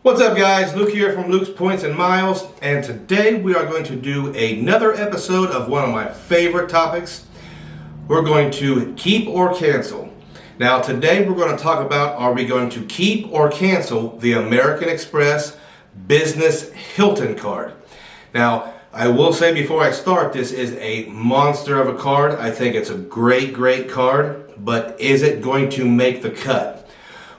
What's up guys, Luke here from Luke's Points and Miles, and today we are going to do another episode of one of my favorite topics. We're going to keep or cancel. Now today we're going to talk about, are we going to keep or cancel the American Express Business Hilton card? Now I will say before I start, this is a monster of a card. I think it's a great card, but is it going to make the cut?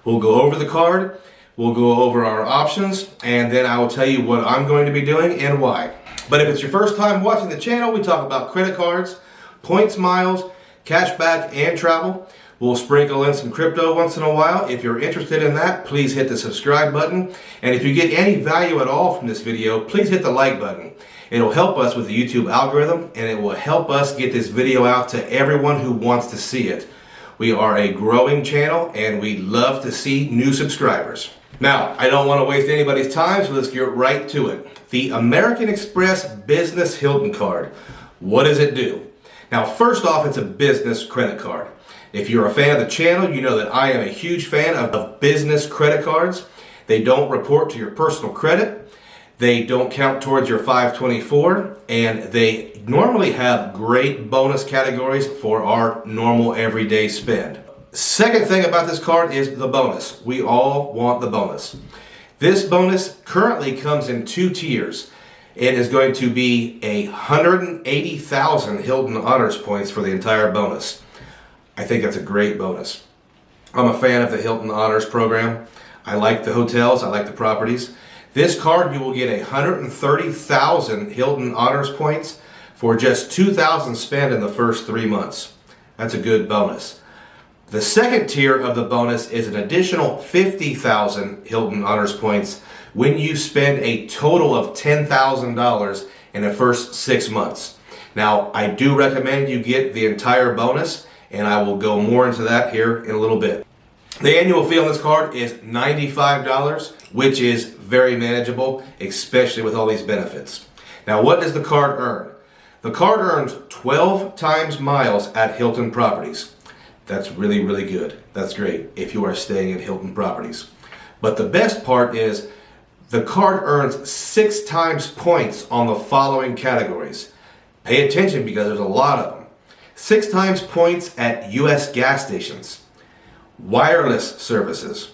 We'll go over the card. We'll go over our options, and then I will tell you what I'm going to be doing and why. But if it's your first time watching the channel, we talk about credit cards, points, miles, cashback, and travel. We'll sprinkle in some crypto once in a while. If you're interested in that, please hit the subscribe button. And if you get any value at all from this video, please hit the like button. It'll help us with the YouTube algorithm, and it will help us get this video out to everyone who wants to see it. We are a growing channel, and we love to see new subscribers. Now, I don't want to waste anybody's time, so let's get right to it. The American Express Business Hilton card. What does it do? Now, first off, it's a business credit card. If you're a fan of the channel, you know that I am a huge fan of business credit cards. They don't report to your personal credit. They don't count towards your 524, and they normally have great bonus categories for our normal everyday spend. Second thing about this card is the bonus. We all want the bonus. This bonus currently comes in two tiers. It is going to be 180,000 Hilton Honors Points for the entire bonus. I think that's a great bonus. I'm a fan of the Hilton Honors program. I like the hotels, I like the properties. This card, you will get 130,000 Hilton Honors Points for just $2,000 spent in the first 3 months. That's a good bonus. The second tier of the bonus is an additional 50,000 Hilton Honors Points when you spend a total of $10,000 in the first 6 months. Now, I do recommend you get the entire bonus, and I will go more into that here in a little bit. The annual fee on this card is $95, which is very manageable, especially with all these benefits. Now, what does the card earn? The card earns 12 times miles at Hilton properties. That's really good. That's great if you are staying at Hilton properties. But the best part is the card earns 6 times points on the following categories. Pay attention because there's a lot of them. 6 times points at U.S. gas stations, wireless services,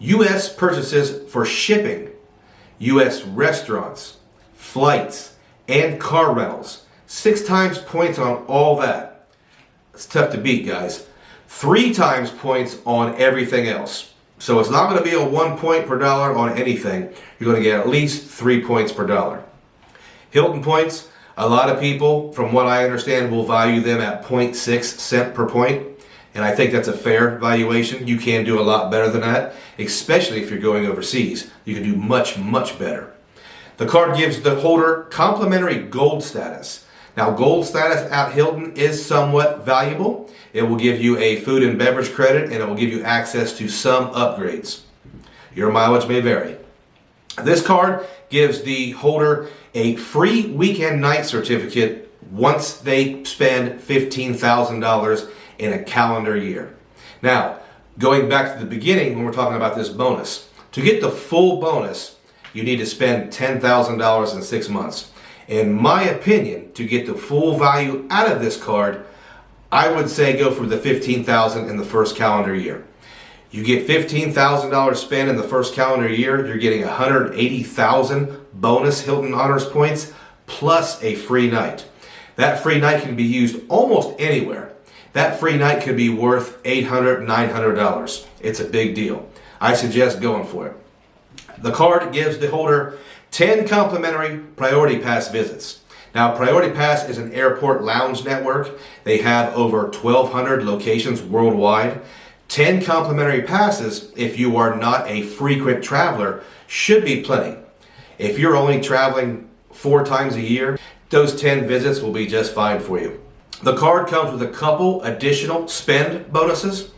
U.S. purchases for shipping, U.S. restaurants, flights, and car rentals. 6 times points on all that. It's tough to beat, guys. 3 times points on everything else. So it's not going to be a 1 point per dollar on anything. You're going to get at least 3 points per dollar. Hilton points, a lot of people, from what I understand, will value them at 0.6 cent per point. And I think that's a fair valuation. You can do a lot better than that, especially if you're going overseas. You can do much better. The card gives the holder complimentary gold status. Now, gold status at Hilton is somewhat valuable. It will give you a food and beverage credit, and it will give you access to some upgrades. Your mileage may vary. This card gives the holder a free weekend night certificate once they spend $15,000 in a calendar year. Now, going back to the beginning when we're talking about this bonus, to get the full bonus, you need to spend $10,000 in 6 months. In my opinion, to get the full value out of this card, I would say go for the $15,000 in the first calendar year. You get $15,000 spent in the first calendar year, you're getting 180,000 bonus Hilton Honors Points plus a free night. That free night can be used almost anywhere. That free night could be worth $800, $900. It's a big deal. I suggest going for it. The card gives the holder 10 complimentary Priority Pass visits. Now, Priority Pass is an airport lounge network. They have over 1,200 locations worldwide. 10 complimentary passes, if you are not a frequent traveler, should be plenty. If you're only traveling 4 times a year, those 10 visits will be just fine for you. The card comes with a couple additional spend bonuses,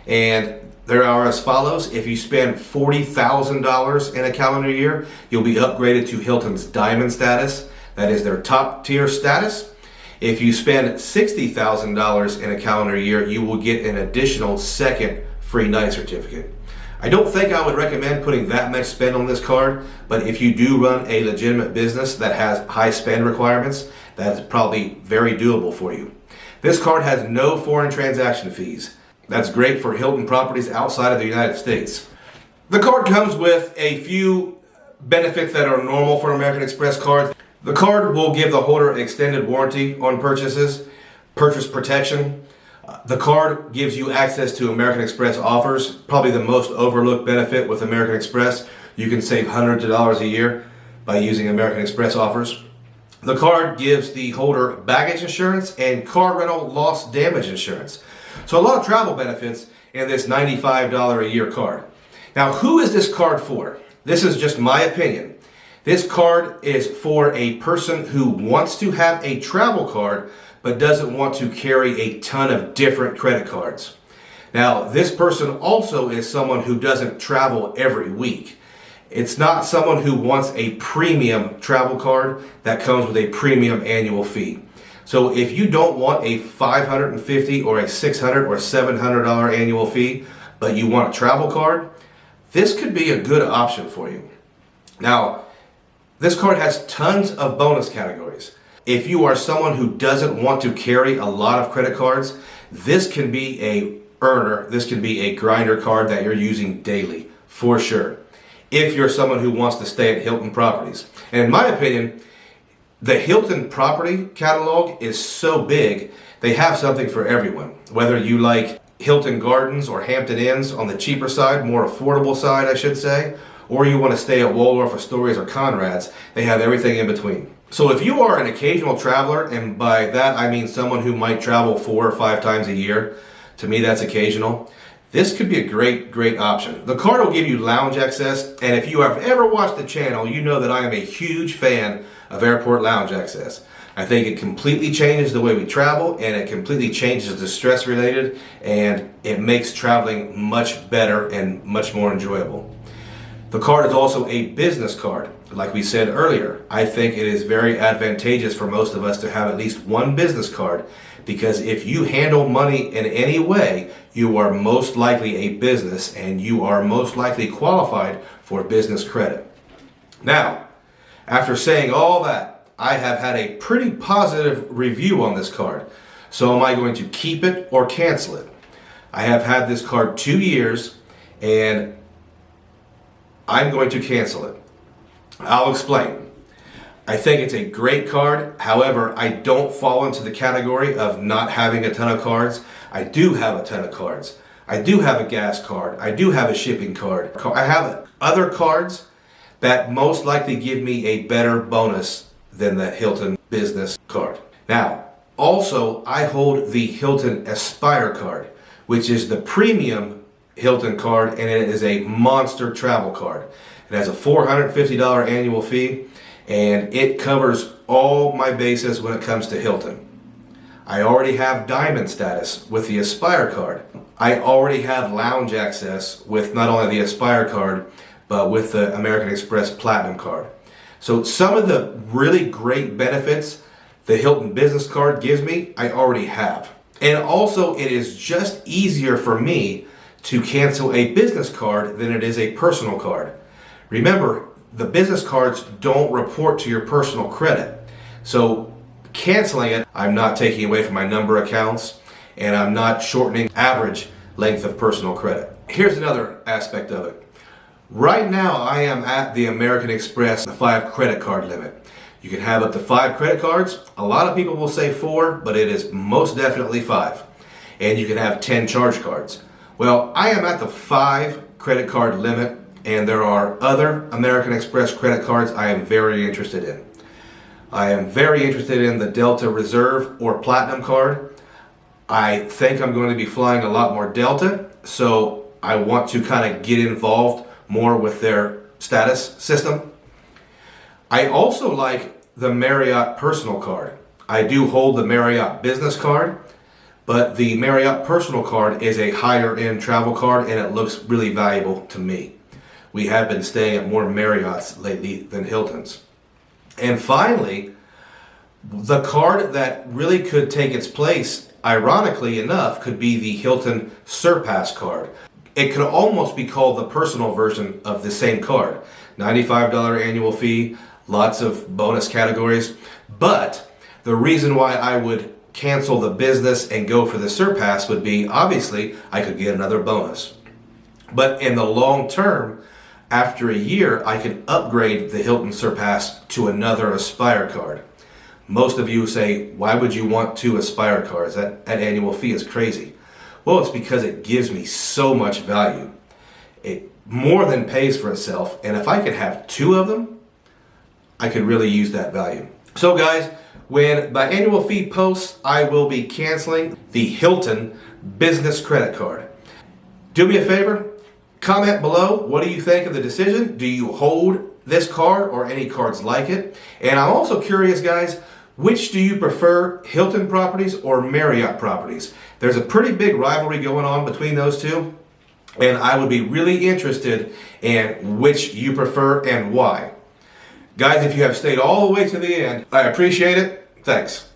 and there are as follows. If you spend $40,000 in a calendar year, you'll be upgraded to Hilton's Diamond status. That is their top tier status. If you spend $60,000 in a calendar year, you will get an additional second free night certificate. I don't think I would recommend putting that much spend on this card, but if you do run a legitimate business that has high spend requirements, that's probably very doable for you. This card has no foreign transaction fees. That's great for Hilton properties outside of the United States. The card comes with a few benefits that are normal for American Express cards. The card will give the holder an extended warranty on purchases, purchase protection. The card gives you access to American Express offers, probably the most overlooked benefit with American Express. You can save hundreds of dollars a year by using American Express offers. The card gives the holder baggage insurance and car rental loss damage insurance. So a lot of travel benefits in this $95 a year card. Now, who is this card for? This is just my opinion. This card is for a person who wants to have a travel card but doesn't want to carry a ton of different credit cards. Now, this person also is someone who doesn't travel every week. It's not someone who wants a premium travel card that comes with a premium annual fee. So if you don't want a $550 or a $600 or $700 annual fee, but you want a travel card, this could be a good option for you. Now, this card has tons of bonus categories. If you are someone who doesn't want to carry a lot of credit cards, this can be a earner, this can be a grinder card that you're using daily, for sure. If you're someone who wants to stay at Hilton properties. And in my opinion, the Hilton property catalog is so big, they have something for everyone. Whether you like Hilton Gardens or Hampton Inns on the cheaper side, more affordable side, I should say, or you want to stay at Waldorf Astoria's or Conrad's, they have everything in between. So if you are an occasional traveler, and by that I mean someone who might travel 4 or 5 times a year, to me that's occasional, this could be a great option. The card will give you lounge access, and if you have ever watched the channel, you know that I am a huge fan of airport lounge access. I think it completely changes the way we travel, and it completely changes the stress related, and it makes traveling much better and much more enjoyable. The card is also a business card. Like we said earlier, I think it is very advantageous for most of us to have at least one business card, because if you handle money in any way, you are most likely a business and you are most likely qualified for business credit. Now, after saying all that, I have had a pretty positive review on this card. So am I going to keep it or cancel it? I have had this card 2 years and I'm going to cancel it. I'll explain. I think it's a great card. However, I don't fall into the category of not having a ton of cards. I do have a ton of cards. I do have a gas card. I do have a shipping card. I have other cards that most likely give me a better bonus than the Hilton business card. Now, also, I hold the Hilton Aspire card, which is the premium Hilton card, and it is a monster travel card. It has a $450 annual fee, and it covers all my bases when it comes to Hilton. I already have diamond status with the Aspire card. I already have lounge access with not only the Aspire card, but with the American Express Platinum card. So some of the really great benefits the Hilton business card gives me, I already have. And also, it is just easier for me to cancel a business card than it is a personal card. Remember, the business cards don't report to your personal credit. So canceling it, I'm not taking away from my number of accounts, and I'm not shortening average length of personal credit. Here's another aspect of it. Right now, I am at the American Express 5 credit card limit. You can have up to 5 credit cards. A lot of people will say 4, but it is most definitely 5. And you can have 10 charge cards. Well, I am at the 5 credit card limit, and there are other American Express credit cards I am very interested in. I am very interested in the Delta Reserve or Platinum card. I think I'm going to be flying a lot more Delta, so I want to kind of get involved more with their status system. I also like the Marriott Personal card. I do hold the Marriott Business card, but the Marriott Personal card is a higher end travel card, and it looks really valuable to me. We have been staying at more Marriotts lately than Hiltons. And finally, the card that really could take its place, ironically enough, could be the Hilton Surpass card. It could almost be called the personal version of the same card. $95 annual fee, lots of bonus categories. But the reason why I would cancel the business and go for the Surpass would be, obviously, I could get another bonus. But in the long term, after a year, I can upgrade the Hilton Surpass to another Aspire card. Most of you say, why would you want 2 Aspire cards? That annual fee is crazy. Well, it's because it gives me so much value. It more than pays for itself, and if I could have 2 of them, I could really use that value. So guys, when my annual fee posts, I will be canceling the Hilton business credit card. Do me a favor, comment below, what do you think of the decision? Do you hold this card or any cards like it? And I'm also curious, guys, which do you prefer, Hilton properties or Marriott properties? There's a pretty big rivalry going on between those two, and I would be really interested in which you prefer and why. Guys, if you have stayed all the way to the end, I appreciate it. Thanks.